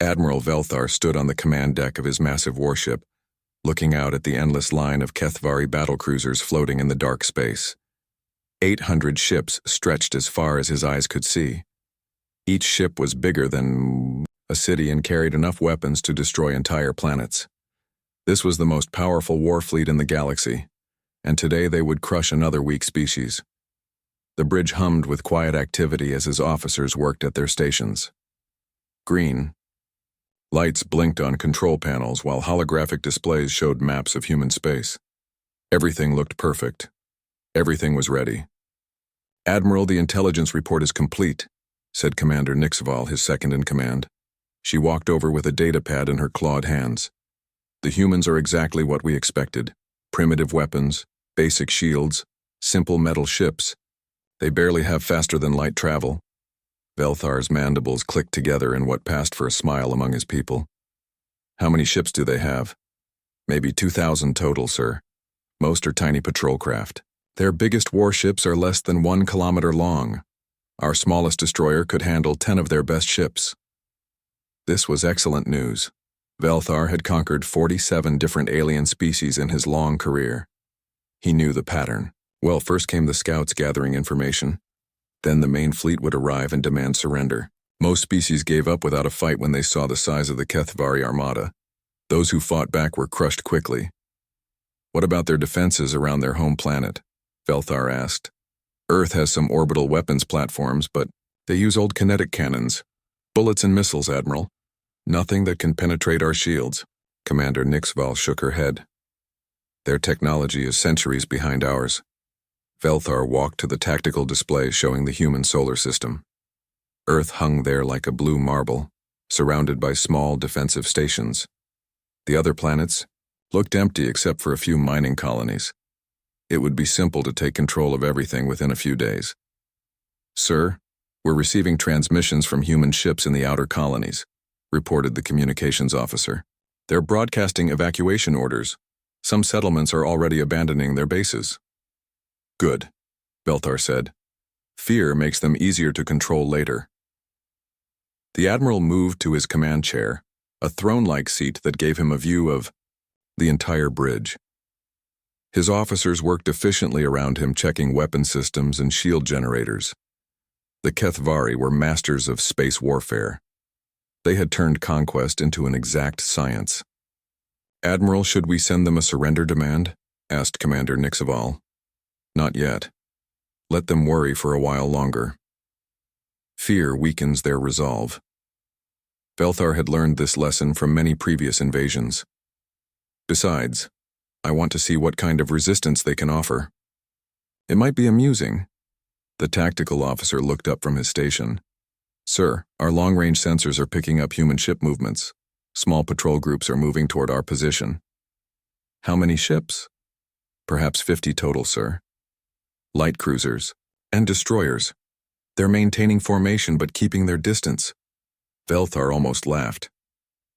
Admiral Velthar stood on the command deck of his massive warship, looking out at the endless line of Kethvari battlecruisers floating in the dark space. 800 ships stretched as far as his eyes could see. Each ship was bigger than a city and carried enough weapons to destroy entire planets. This was the most powerful war fleet in the galaxy, and today they would crush another weak species. The bridge hummed with quiet activity as his officers worked at their stations. Green. Lights blinked on control panels while holographic displays showed maps of human space. Everything looked perfect. Everything was ready. "Admiral, the intelligence report is complete," said Commander Nixval, his second-in-command. She walked over with a datapad in her clawed hands. "The humans are exactly what we expected. Primitive weapons, basic shields, simple metal ships. They barely have faster-than-light travel." Velthar's mandibles clicked together in what passed for a smile among his people. "How many ships do they have?" "Maybe 2,000 total, sir. Most are tiny patrol craft. Their biggest warships are less than 1 kilometer long. Our smallest destroyer could handle 10 of their best ships." This was excellent news. Velthar had conquered 47 different alien species in his long career. He knew the pattern. Well, first came the scouts gathering information. Then the main fleet would arrive and demand surrender. Most species gave up without a fight when they saw the size of the Kethvari armada. Those who fought back were crushed quickly. "What about their defenses around their home planet?" Velthar asked. "Earth has some orbital weapons platforms, but they use old kinetic cannons. Bullets and missiles, Admiral. Nothing that can penetrate our shields." Commander Nixval shook her head. "Their technology is centuries behind ours." Velthar walked to the tactical display showing the human solar system. Earth hung there like a blue marble, surrounded by small defensive stations. The other planets looked empty except for a few mining colonies. It would be simple to take control of everything within a few days. "Sir, we're receiving transmissions from human ships in the outer colonies," reported the communications officer. "They're broadcasting evacuation orders. Some settlements are already abandoning their bases." "Good," Velthar said. "Fear makes them easier to control later." The Admiral moved to his command chair, a throne-like seat that gave him a view of the entire bridge. His officers worked efficiently around him, checking weapon systems and shield generators. The Kethvari were masters of space warfare. They had turned conquest into an exact science. "Admiral, should we send them a surrender demand?" asked Commander Nixval. "Not yet. Let them worry for a while longer. Fear weakens their resolve." Velthar had learned this lesson from many previous invasions. "Besides, I want to see what kind of resistance they can offer. It might be amusing." The tactical officer looked up from his station. "Sir, our long-range sensors are picking up human ship movements. Small patrol groups are moving toward our position." "How many ships?" "Perhaps 50 total, sir. Light cruisers and destroyers. They're maintaining formation but keeping their distance." Velthar almost laughed.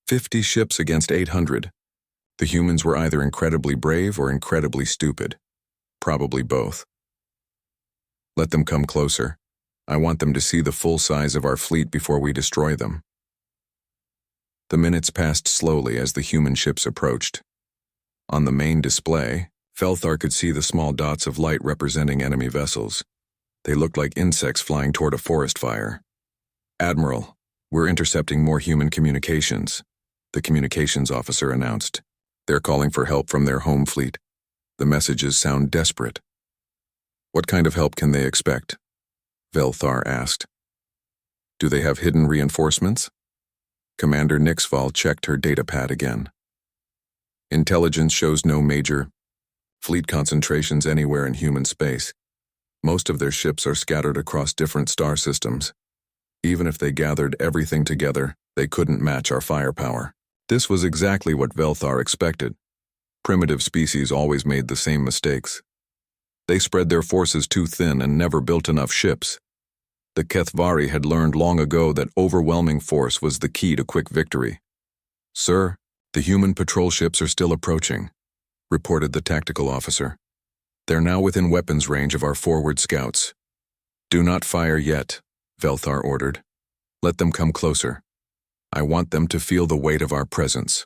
50 ships against 800. The humans were either incredibly brave or incredibly stupid. Probably both. "Let them come closer. I want them to see the full size of our fleet before we destroy them." The minutes passed slowly as the human ships approached. On the main display, Velthar could see the small dots of light representing enemy vessels. They looked like insects flying toward a forest fire. "Admiral, we're intercepting more human communications," the communications officer announced. "They're calling for help from their home fleet. The messages sound desperate." "What kind of help can they expect?" Velthar asked. "Do they have hidden reinforcements?" Commander Nixval checked her datapad again. "Intelligence shows no major fleet concentrations anywhere in human space. Most of their ships are scattered across different star systems. Even if they gathered everything together, they couldn't match our firepower." This was exactly what Velthar expected. Primitive species always made the same mistakes. They spread their forces too thin and never built enough ships. The Kethvari had learned long ago that overwhelming force was the key to quick victory. "Sir, the human patrol ships are still approaching," reported the tactical officer. "They're now within weapons range of our forward scouts." "Do not fire yet," Velthar ordered. "Let them come closer." I want them to feel the weight of our presence.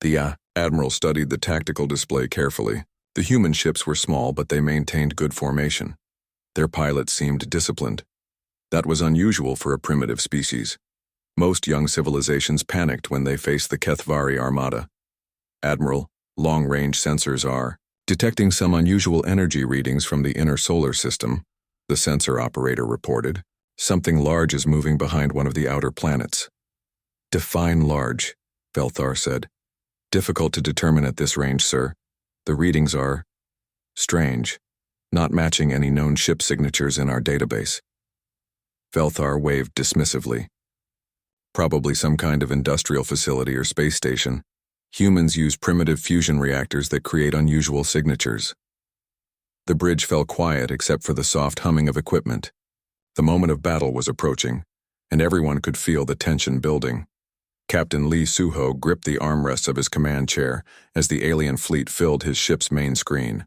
The Admiral studied the tactical display carefully. The human ships were small, but they maintained good formation. Their pilots seemed disciplined. That was unusual for a primitive species. Most young civilizations panicked when they faced the Kethvari armada. Admiral, long-range sensors are detecting some unusual energy readings from the inner solar system, the sensor operator reported. Something large is moving behind one of the outer planets. Define large, Velthar said. Difficult to determine at this range, sir. The readings are strange, not matching any known ship signatures in our database. Velthar waved dismissively. Probably some kind of industrial facility or space station. Humans use primitive fusion reactors that create unusual signatures. The bridge fell quiet except for the soft humming of equipment. The moment of battle was approaching, and everyone could feel the tension building. Captain Lee Suho gripped the armrests of his command chair as the alien fleet filled his ship's main screen.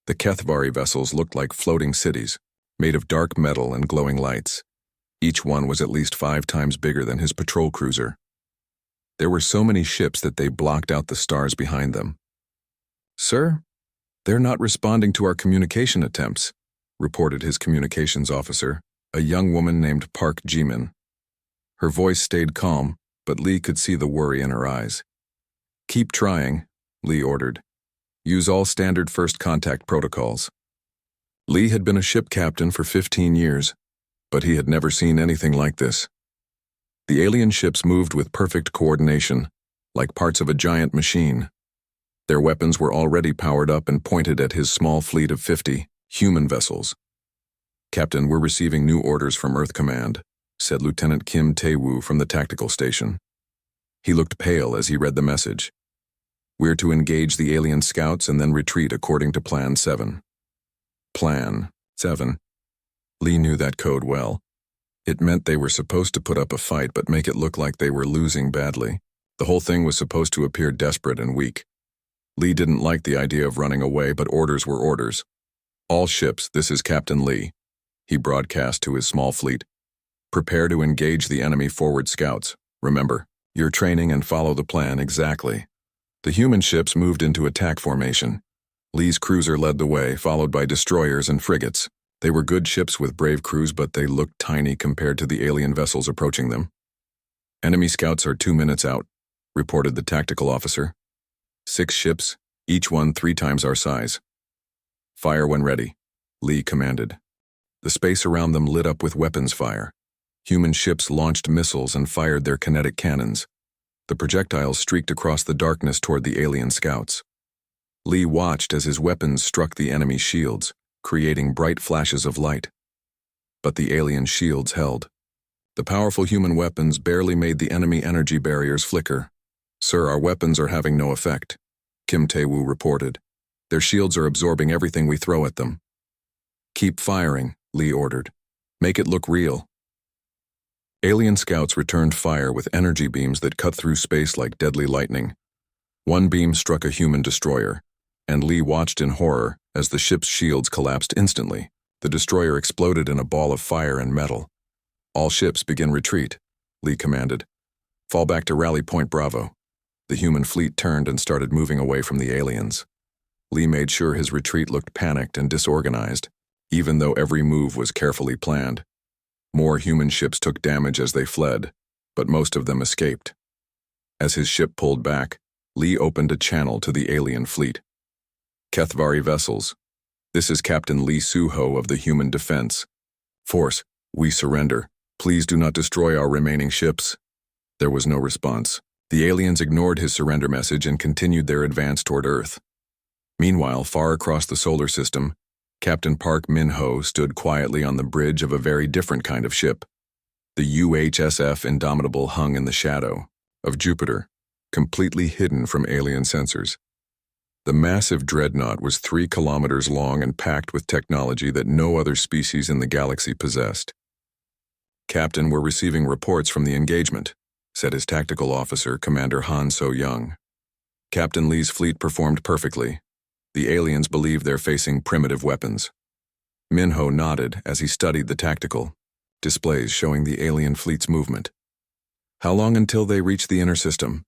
The Kethvari vessels looked like floating cities, made of dark metal and glowing lights. Each one was at least 5 times bigger than his patrol cruiser. There were so many ships that they blocked out the stars behind them. Sir, they're not responding to our communication attempts, reported his communications officer, a young woman named Park Jimin. Her voice stayed calm, but Lee could see the worry in her eyes. Keep trying, Lee ordered. Use all standard first contact protocols. Lee had been a ship captain for 15 years, but he had never seen anything like this. The alien ships moved with perfect coordination, like parts of a giant machine. Their weapons were already powered up and pointed at his small fleet of 50 human vessels. Captain, we're receiving new orders from Earth Command, said Lieutenant Kim Tae-woo from the tactical station. He looked pale as he read the message. We're to engage the alien scouts and then retreat according to Plan 7. Plan 7. Lee knew that code well. It meant they were supposed to put up a fight but make it look like they were losing badly. The whole thing was supposed to appear desperate and weak. Lee didn't like the idea of running away, but orders were orders. All ships, this is Captain Lee. He broadcast to his small fleet. Prepare to engage the enemy forward scouts. Remember, your training and follow the plan exactly. The human ships moved into attack formation. Lee's cruiser led the way, followed by destroyers and frigates. They were good ships with brave crews, but they looked tiny compared to the alien vessels approaching them. Enemy scouts are 2 minutes out, reported the tactical officer. 6 ships, each one 3 times our size. Fire when ready, Lee commanded. The space around them lit up with weapons fire. Human ships launched missiles and fired their kinetic cannons. The projectiles streaked across the darkness toward the alien scouts. Lee watched as his weapons struck the enemy shields, creating bright flashes of light. But the alien shields held. The powerful human weapons barely made the enemy energy barriers flicker. Sir, our weapons are having no effect, Kim Tae-woo reported. Their shields are absorbing everything we throw at them. Keep firing, Lee ordered. Make it look real. Alien scouts returned fire with energy beams that cut through space like deadly lightning. One beam struck a human destroyer, and Lee watched in horror as the ship's shields collapsed instantly. The destroyer exploded in a ball of fire and metal. All ships begin retreat, Lee commanded. Fall back to Rally Point Bravo. The human fleet turned and started moving away from the aliens. Lee made sure his retreat looked panicked and disorganized, even though every move was carefully planned. More human ships took damage as they fled, but most of them escaped. As his ship pulled back, Lee opened a channel to the alien fleet. Kethvari vessels. This is Captain Lee Suho of the Human Defense Force. We surrender. Please do not destroy our remaining ships. There was no response. The aliens ignored his surrender message and continued their advance toward Earth. Meanwhile, far across the solar system, Captain Park Min-ho stood quietly on the bridge of a very different kind of ship. The UHSF Indomitable hung in the shadow of Jupiter, completely hidden from alien sensors. The massive Dreadnought was 3 kilometers long and packed with technology that no other species in the galaxy possessed. Captain, we're receiving reports from the engagement, said his tactical officer, Commander Han So-young. Captain Lee's fleet performed perfectly. The aliens believe they're facing primitive weapons. Min-ho nodded as he studied the tactical displays showing the alien fleet's movement. How long until they reach the inner system?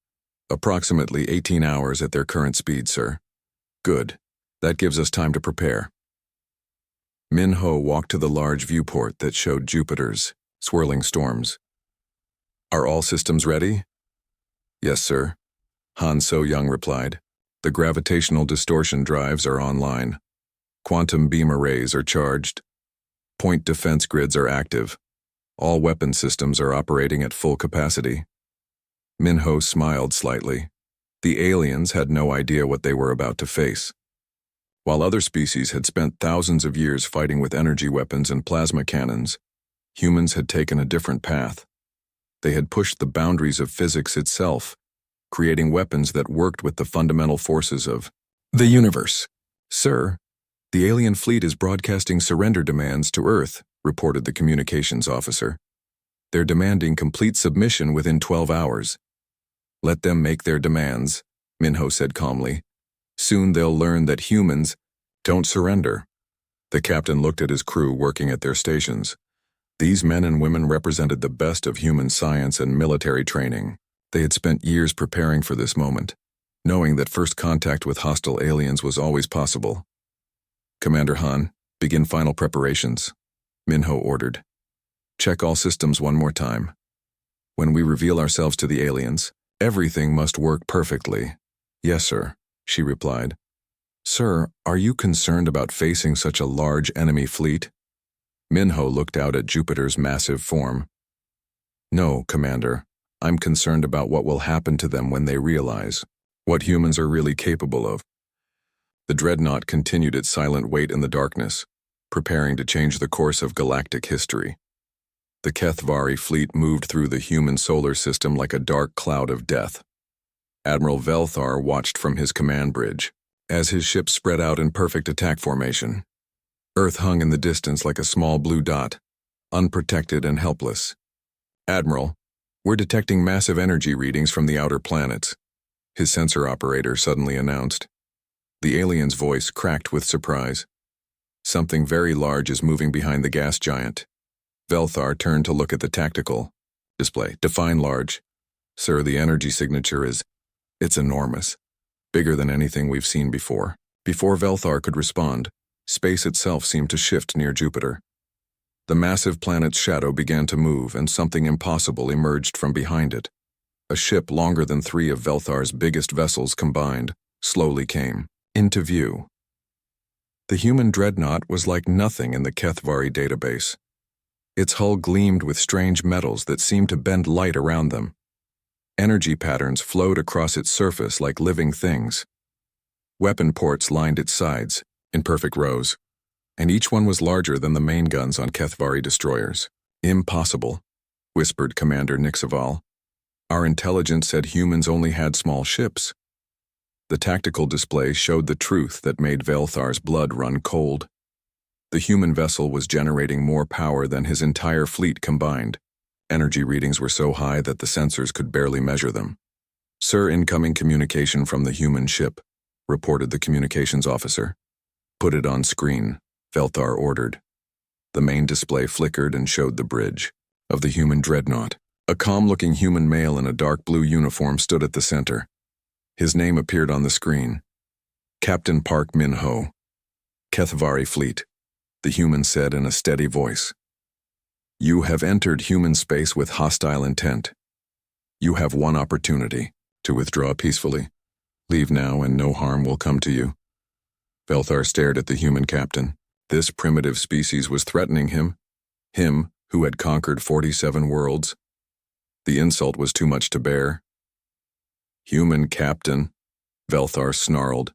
Approximately 18 hours at their current speed, sir. Good. That gives us time to prepare. Min-Ho walked to the large viewport that showed Jupiter's swirling storms. Are all systems ready? Yes, sir. Han So-young replied. The gravitational distortion drives are online. Quantum beam arrays are charged. Point defense grids are active. All weapon systems are operating at full capacity. Min-Ho smiled slightly. The aliens had no idea what they were about to face. While other species had spent thousands of years fighting with energy weapons and plasma cannons, humans had taken a different path. They had pushed the boundaries of physics itself, creating weapons that worked with the fundamental forces of the universe. Sir, the alien fleet is broadcasting surrender demands to Earth, reported the communications officer. They're demanding complete submission within 12 hours. Let them make their demands, Min-Ho said calmly. Soon they'll learn that humans don't surrender. The captain looked at his crew working at their stations. These men and women represented the best of human science and military training. They had spent years preparing for this moment, knowing that first contact with hostile aliens was always possible. Commander Han, begin final preparations, Min-Ho ordered. Check all systems one more time. When we reveal ourselves to the aliens, everything must work perfectly. Yes, sir, she replied. Sir, are you concerned about facing such a large enemy fleet? Min-Ho looked out at Jupiter's massive form. No, Commander. I'm concerned about what will happen to them when they realize what humans are really capable of. The Dreadnought continued its silent wait in the darkness, preparing to change the course of galactic history. The Kethvari fleet moved through the human solar system like a dark cloud of death. Admiral Velthar watched from his command bridge, as his ship spread out in perfect attack formation. Earth hung in the distance like a small blue dot, unprotected and helpless. Admiral, we're detecting massive energy readings from the outer planets, his sensor operator suddenly announced. The alien's voice cracked with surprise. Something very large is moving behind the gas giant. Velthar turned to look at the tactical display. Define large. Sir, the energy signature it's enormous. Bigger than anything we've seen before. Before Velthar could respond, space itself seemed to shift near Jupiter. The massive planet's shadow began to move, and something impossible emerged from behind it. A ship longer than 3 of Velthar's biggest vessels combined slowly came into view. The human Dreadnought was like nothing in the Kethvari database. Its hull gleamed with strange metals that seemed to bend light around them. Energy patterns flowed across its surface like living things. Weapon ports lined its sides, in perfect rows, and each one was larger than the main guns on Kethvari destroyers. Impossible, whispered Commander Nixaval. Our intelligence said humans only had small ships. The tactical display showed the truth that made Velthar's blood run cold. The human vessel was generating more power than his entire fleet combined. Energy readings were so high that the sensors could barely measure them. Sir, incoming communication from the human ship, reported the communications officer. Put it on screen, Velthar ordered. The main display flickered and showed the bridge of the human Dreadnought. A calm-looking human male in a dark blue uniform stood at the center. His name appeared on the screen. Captain Park Min-Ho. Kethvari Fleet, the human said in a steady voice. You have entered human space with hostile intent. You have one opportunity to withdraw peacefully. Leave now and no harm will come to you. Velthar stared at the human captain. This primitive species was threatening him who had conquered 47 worlds. The insult was too much to bear. Human captain, Velthar snarled.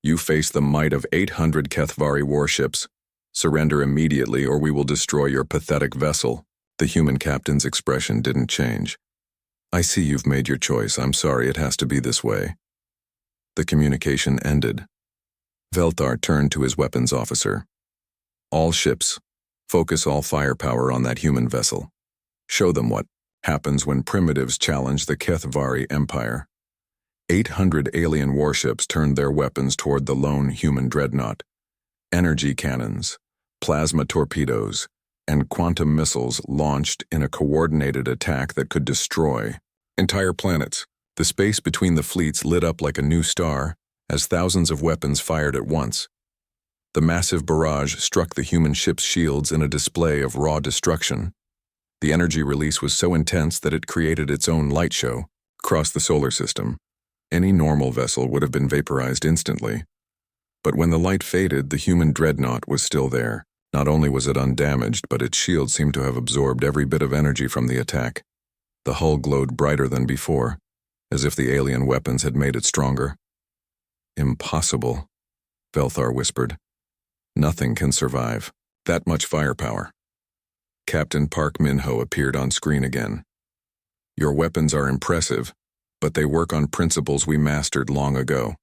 You face the might of 800 Kethvari warships. Surrender immediately or we will destroy your pathetic vessel. The human captain's expression didn't change. I see you've made your choice. I'm sorry it has to be this way. The communication ended. Velthar turned to his weapons officer. All ships, focus all firepower on that human vessel. Show them what happens when primitives challenge the Kethvari Empire. 800 alien warships turned their weapons toward the lone human Dreadnought. Energy cannons, plasma torpedoes, and quantum missiles launched in a coordinated attack that could destroy entire planets. The space between the fleets lit up like a new star as thousands of weapons fired at once. The massive barrage struck the human ship's shields in a display of raw destruction. The energy release was so intense that it created its own light show across the solar system. Any normal vessel would have been vaporized instantly. But when the light faded, the human Dreadnought was still there. Not only was it undamaged, but its shield seemed to have absorbed every bit of energy from the attack. The hull glowed brighter than before, as if the alien weapons had made it stronger. "Impossible," Velthar whispered. "Nothing can survive that much firepower." Captain Park Min-ho appeared on screen again. "Your weapons are impressive, but they work on principles we mastered long ago.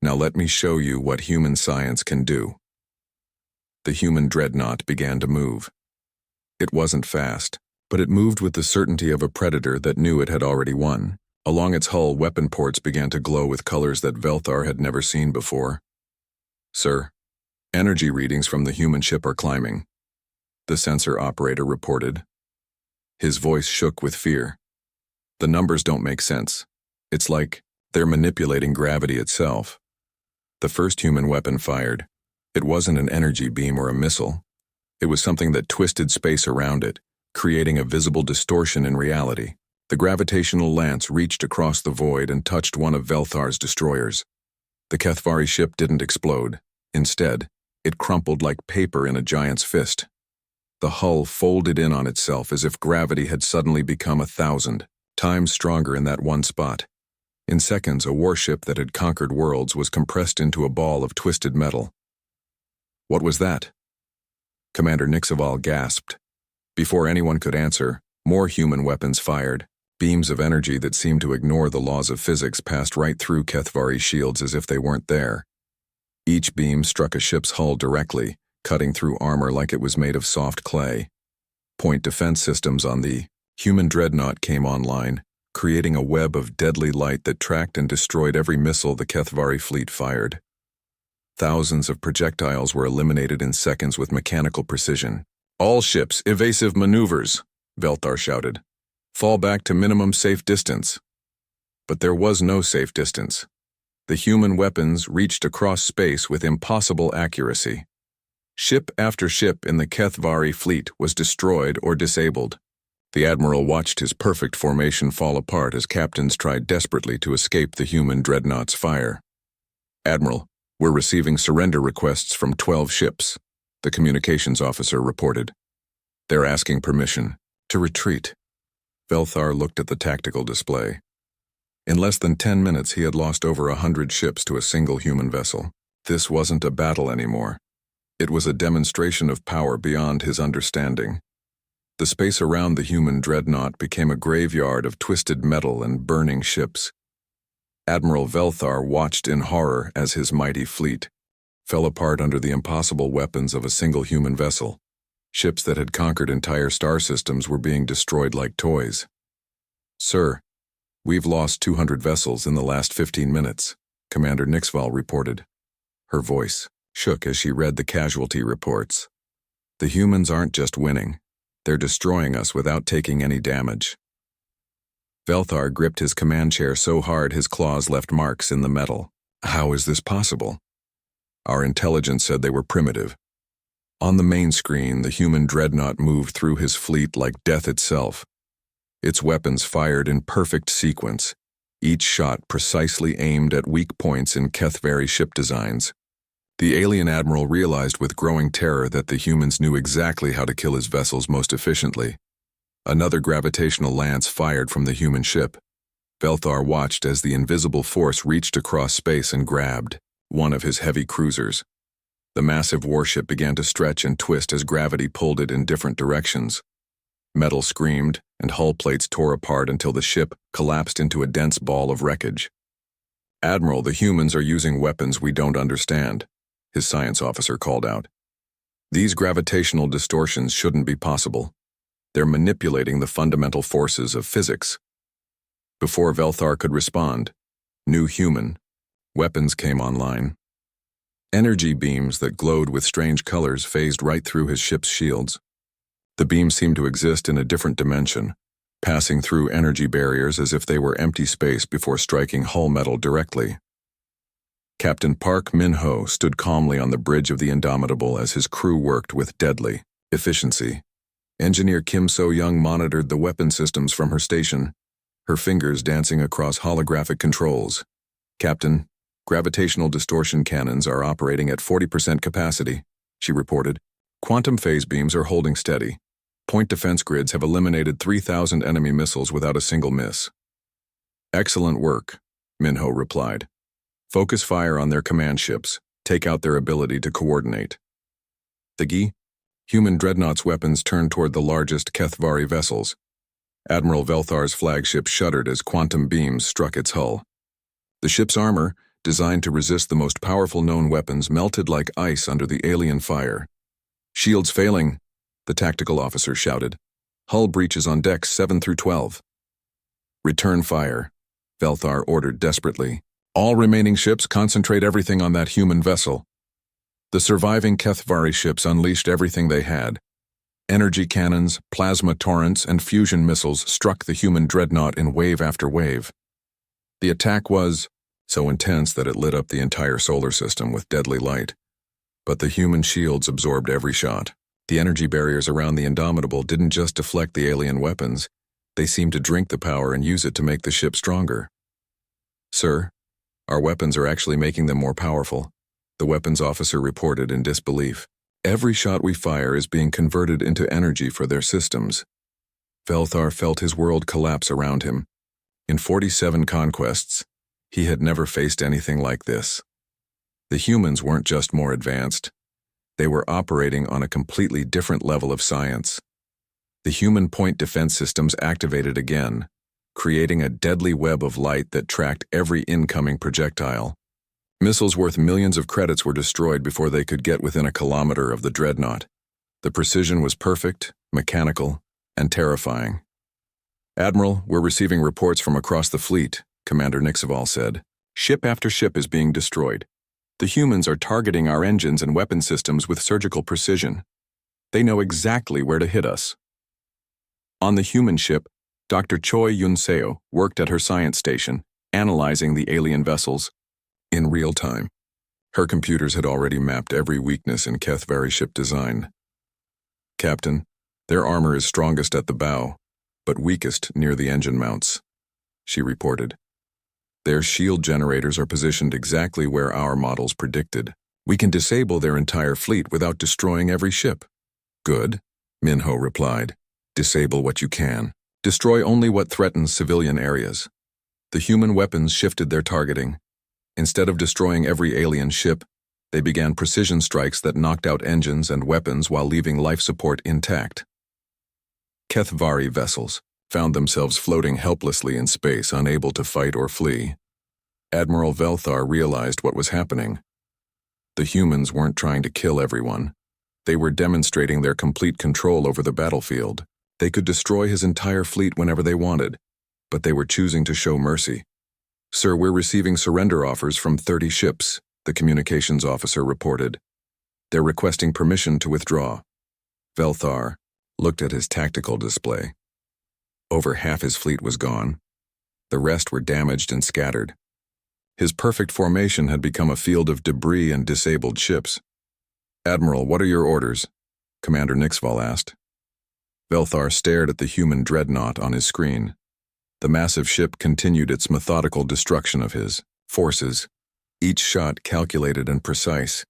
Now let me show you what human science can do." The human Dreadnought began to move. It wasn't fast, but it moved with the certainty of a predator that knew it had already won. Along its hull, weapon ports began to glow with colors that Velthar had never seen before. "Sir, energy readings from the human ship are climbing," the sensor operator reported. His voice shook with fear. "The numbers don't make sense. It's like they're manipulating gravity itself." The first human weapon fired. It wasn't an energy beam or a missile. It was something that twisted space around it, creating a visible distortion in reality. The gravitational lance reached across the void and touched one of Velthar's destroyers. The Kethvari ship didn't explode. Instead, it crumpled like paper in a giant's fist. The hull folded in on itself as if gravity had suddenly become 1,000 times stronger in that one spot. In seconds, a warship that had conquered worlds was compressed into a ball of twisted metal. "What was that?" Commander Nixaval gasped. Before anyone could answer, more human weapons fired. Beams of energy that seemed to ignore the laws of physics passed right through Kethvari's shields as if they weren't there. Each beam struck a ship's hull directly, cutting through armor like it was made of soft clay. Point defense systems on the human Dreadnought came online, creating a web of deadly light that tracked and destroyed every missile the Kethvari fleet fired. Thousands of projectiles were eliminated in seconds with mechanical precision. "All ships, evasive maneuvers," Velthar shouted. "Fall back to minimum safe distance." But there was no safe distance. The human weapons reached across space with impossible accuracy. Ship after ship in the Kethvari fleet was destroyed or disabled. The Admiral watched his perfect formation fall apart as captains tried desperately to escape the human Dreadnought's fire. "Admiral, we're receiving surrender requests from 12 ships," the communications officer reported. "They're asking permission to retreat." Velthar looked at the tactical display. In less than 10 minutes, he had lost over 100 ships to a single human vessel. This wasn't a battle anymore. It was a demonstration of power beyond his understanding. The space around the human Dreadnought became a graveyard of twisted metal and burning ships. Admiral Velthar watched in horror as his mighty fleet fell apart under the impossible weapons of a single human vessel. Ships that had conquered entire star systems were being destroyed like toys. "Sir, we've lost 200 vessels in the last 15 minutes, Commander Nixval reported. Her voice shook as she read the casualty reports. "The humans aren't just winning. They're destroying us without taking any damage." Velthar gripped his command chair so hard his claws left marks in the metal. "How is this possible?" "Our intelligence said they were primitive." On the main screen, the human Dreadnought moved through his fleet like death itself. Its weapons fired in perfect sequence, each shot precisely aimed at weak points in Kethvari ship designs. The alien admiral realized with growing terror that the humans knew exactly how to kill his vessels most efficiently. Another gravitational lance fired from the human ship. Velthar watched as the invisible force reached across space and grabbed one of his heavy cruisers. The massive warship began to stretch and twist as gravity pulled it in different directions. Metal screamed, and hull plates tore apart until the ship collapsed into a dense ball of wreckage. "Admiral, the humans are using weapons we don't understand," his science officer called out. "These gravitational distortions shouldn't be possible. They're manipulating the fundamental forces of physics." Before Velthar could respond, new human weapons came online. Energy beams that glowed with strange colors phased right through his ship's shields. The beams seemed to exist in a different dimension, passing through energy barriers as if they were empty space before striking hull metal directly. Captain Park Min-ho stood calmly on the bridge of the Indomitable as his crew worked with deadly efficiency. Engineer Kim So-young monitored the weapon systems from her station, her fingers dancing across holographic controls. "Captain, gravitational distortion cannons are operating at 40% capacity," she reported. "Quantum phase beams are holding steady. Point defense grids have eliminated 3,000 enemy missiles without a single miss." "Excellent work," Min-ho replied. "Focus fire on their command ships. Take out their ability to coordinate." The human Dreadnought's weapons turned toward the largest Kethvari vessels. Admiral Velthar's flagship shuddered as quantum beams struck its hull. The ship's armor, designed to resist the most powerful known weapons, melted like ice under the alien fire. "Shields failing," the tactical officer shouted. "Hull breaches on decks 7 through 12. "Return fire," Velthar ordered desperately. "All remaining ships concentrate everything on that human vessel." The surviving Kethvari ships unleashed everything they had. Energy cannons, plasma torrents, and fusion missiles struck the human dreadnought in wave after wave. The attack was so intense that it lit up the entire solar system with deadly light. But the human shields absorbed every shot. The energy barriers around the Indomitable didn't just deflect the alien weapons, they seemed to drink the power and use it to make the ship stronger. "Sir, our weapons are actually making them more powerful," the weapons officer reported in disbelief. "Every shot we fire is being converted into energy for their systems." Velthar felt his world collapse around him. In 47 conquests, he had never faced anything like this. The humans weren't just more advanced. They were operating on a completely different level of science. The human point defense systems activated again, creating a deadly web of light that tracked every incoming projectile. Missiles worth millions of credits were destroyed before they could get within a kilometer of the Dreadnought. The precision was perfect, mechanical, and terrifying. "Admiral, we're receiving reports from across the fleet," Commander Nixaval said. "Ship after ship is being destroyed. The humans are targeting our engines and weapon systems with surgical precision. They know exactly where to hit us." On the human ship, Dr. Choi Yun-seo worked at her science station, analyzing the alien vessels in real time. Her computers had already mapped every weakness in Kethvari ship design. "Captain, their armor is strongest at the bow, but weakest near the engine mounts," she reported. "Their shield generators are positioned exactly where our models predicted. We can disable their entire fleet without destroying every ship." "Good," Min-ho replied. "Disable what you can. Destroy only what threatens civilian areas." The human weapons shifted their targeting. Instead of destroying every alien ship, they began precision strikes that knocked out engines and weapons while leaving life support intact. Kethvari vessels found themselves floating helplessly in space, unable to fight or flee. Admiral Velthar realized what was happening. The humans weren't trying to kill everyone. They were demonstrating their complete control over the battlefield. They could destroy his entire fleet whenever they wanted, but they were choosing to show mercy. "Sir, we're receiving surrender offers from 30 ships," the communications officer reported. "They're requesting permission to withdraw." Velthar looked at his tactical display. Over half his fleet was gone. The rest were damaged and scattered. His perfect formation had become a field of debris and disabled ships. "Admiral, what are your orders?" Commander Nixval asked. Velthar stared at the human dreadnought on his screen. The massive ship continued its methodical destruction of his forces, each shot calculated and precise.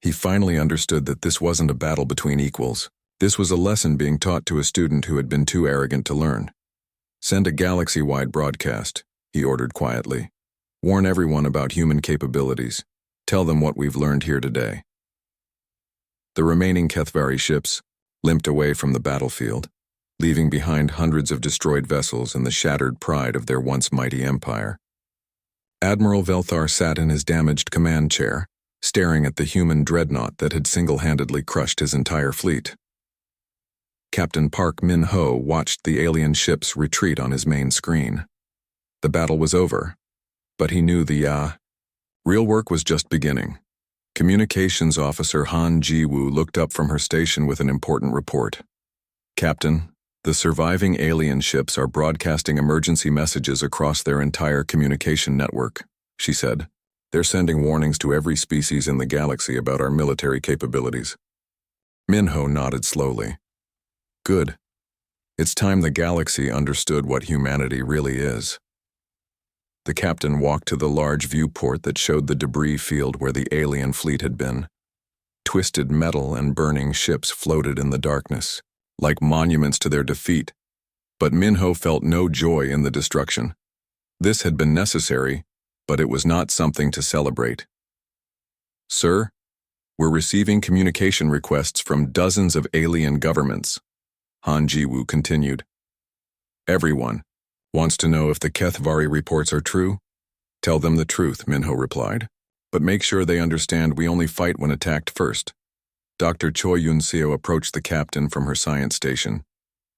He finally understood that this wasn't a battle between equals. This was a lesson being taught to a student who had been too arrogant to learn. "Send a galaxy-wide broadcast," he ordered quietly. "Warn everyone about human capabilities. Tell them what we've learned here today." The remaining Kethvari ships limped away from the battlefield, leaving behind hundreds of destroyed vessels and the shattered pride of their once mighty empire. Admiral Velthar sat in his damaged command chair, staring at the human dreadnought that had single-handedly crushed his entire fleet. Captain Park Min-ho watched the alien ships retreat on his main screen. The battle was over, but he knew the real work was just beginning. Communications officer Han Ji-woo looked up from her station with an important report. Captain, the surviving alien ships are broadcasting emergency messages across their entire communication network, she said. They're sending warnings to every species in the galaxy about our military capabilities. Minho nodded slowly. Good. It's time the galaxy understood what humanity really is. The captain walked to the large viewport that showed the debris field where the alien fleet had been. Twisted metal and burning ships floated in the darkness, like monuments to their defeat. But Minho felt no joy in the destruction. This had been necessary, but it was not something to celebrate. Sir, we're receiving communication requests from dozens of alien governments, Han Jiwoo continued. Everyone wants to know if the Kethvari reports are true? Tell them the truth, Minho replied. But make sure they understand we only fight when attacked first. Dr. Choi Yun-seo approached the captain from her science station.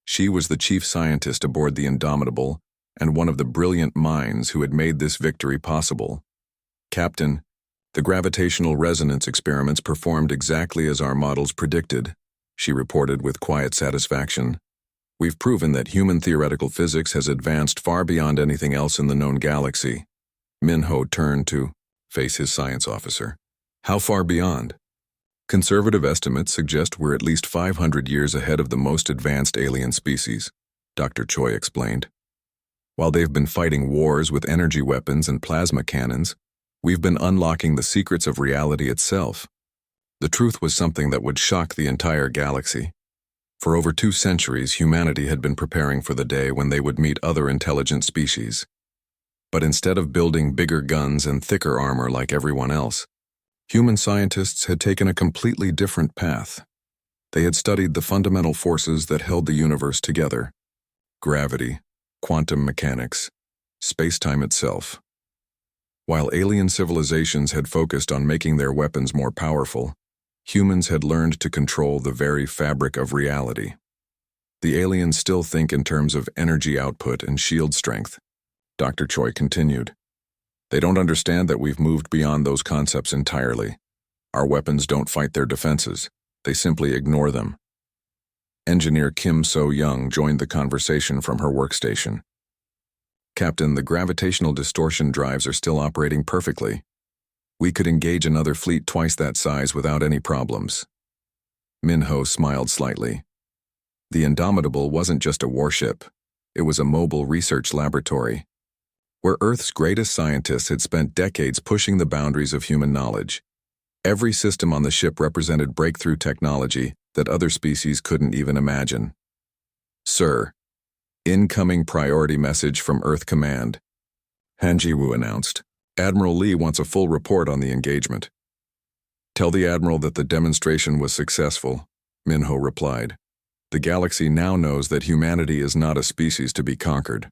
She was the chief scientist aboard the Indomitable and one of the brilliant minds who had made this victory possible. Captain, the gravitational resonance experiments performed exactly as our models predicted, she reported with quiet satisfaction. We've proven that human theoretical physics has advanced far beyond anything else in the known galaxy. Minho turned to face his science officer. How far beyond? Conservative estimates suggest we're at least 500 years ahead of the most advanced alien species, Dr. Choi explained. While they've been fighting wars with energy weapons and plasma cannons, we've been unlocking the secrets of reality itself. The truth was something that would shock the entire galaxy. For over 2 centuries, humanity had been preparing for the day when they would meet other intelligent species. But instead of building bigger guns and thicker armor like everyone else, human scientists had taken a completely different path. They had studied the fundamental forces that held the universe together: gravity, quantum mechanics, space-time itself. While alien civilizations had focused on making their weapons more powerful, humans had learned to control the very fabric of reality. The aliens still think in terms of energy output and shield strength, Dr. Choi continued. They don't understand that we've moved beyond those concepts entirely. Our weapons don't fight their defenses. They simply ignore them. Engineer Kim So-young joined the conversation from her workstation. Captain, the gravitational distortion drives are still operating perfectly. We could engage another fleet twice that size without any problems. Minho smiled slightly. The Indomitable wasn't just a warship. It was a mobile research laboratory, where Earth's greatest scientists had spent decades pushing the boundaries of human knowledge. Every system on the ship represented breakthrough technology that other species couldn't even imagine. Sir, incoming priority message from Earth Command, Han Jiwoo announced. Admiral Lee wants a full report on the engagement. Tell the Admiral that the demonstration was successful, Minho replied. The galaxy now knows that humanity is not a species to be conquered.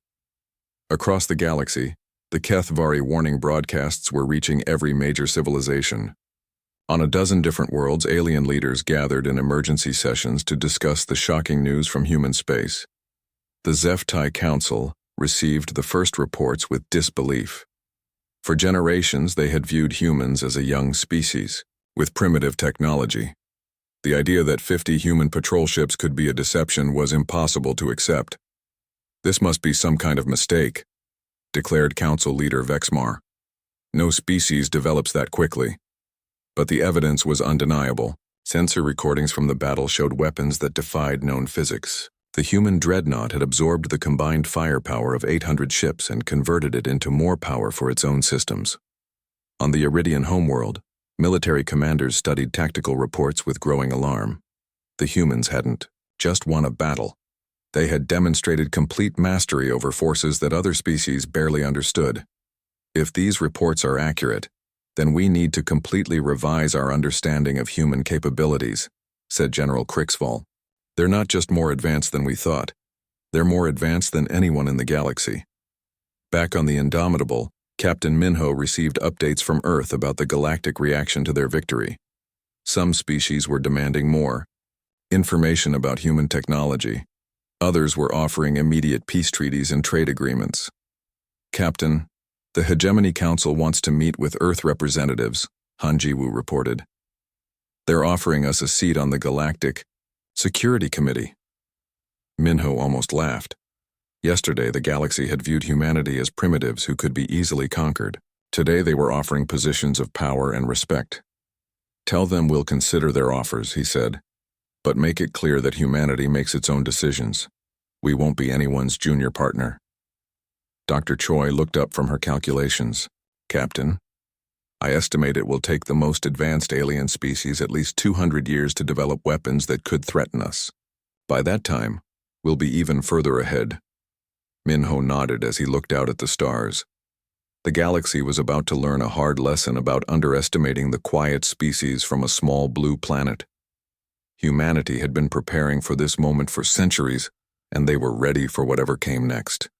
Across the galaxy, the Kethvari warning broadcasts were reaching every major civilization. On a dozen different worlds, alien leaders gathered in emergency sessions to discuss the shocking news from human space. The Zeftai Council received the first reports with disbelief. For generations, they had viewed humans as a young species, with primitive technology. The idea that 50 human patrol ships could be a deception was impossible to accept. This must be some kind of mistake, declared Council Leader Vexmar. No species develops that quickly. But the evidence was undeniable. Sensor recordings from the battle showed weapons that defied known physics. The human Dreadnought had absorbed the combined firepower of 800 ships and converted it into more power for its own systems. On the Iridian homeworld, military commanders studied tactical reports with growing alarm. The humans hadn't just won a battle. They had demonstrated complete mastery over forces that other species barely understood. If these reports are accurate, then we need to completely revise our understanding of human capabilities, said General Krixval. They're not just more advanced than we thought. They're more advanced than anyone in the galaxy. Back on the Indomitable, Captain Minho received updates from Earth about the galactic reaction to their victory. Some species were demanding more information about human technology. Others were offering immediate peace treaties and trade agreements. Captain, the Hegemony Council wants to meet with Earth representatives, Han Jiwoo reported. They're offering us a seat on the Galactic Security Committee. Minho almost laughed. Yesterday, the galaxy had viewed humanity as primitives who could be easily conquered. Today, they were offering positions of power and respect. Tell them we'll consider their offers, he said, but make it clear that humanity makes its own decisions. We won't be anyone's junior partner. Dr. Choi looked up from her calculations. Captain, I estimate it will take the most advanced alien species at least 200 years to develop weapons that could threaten us. By that time, we'll be even further ahead. Minho nodded as he looked out at the stars. The galaxy was about to learn a hard lesson about underestimating the quiet species from a small blue planet. Humanity had been preparing for this moment for centuries, and they were ready for whatever came next.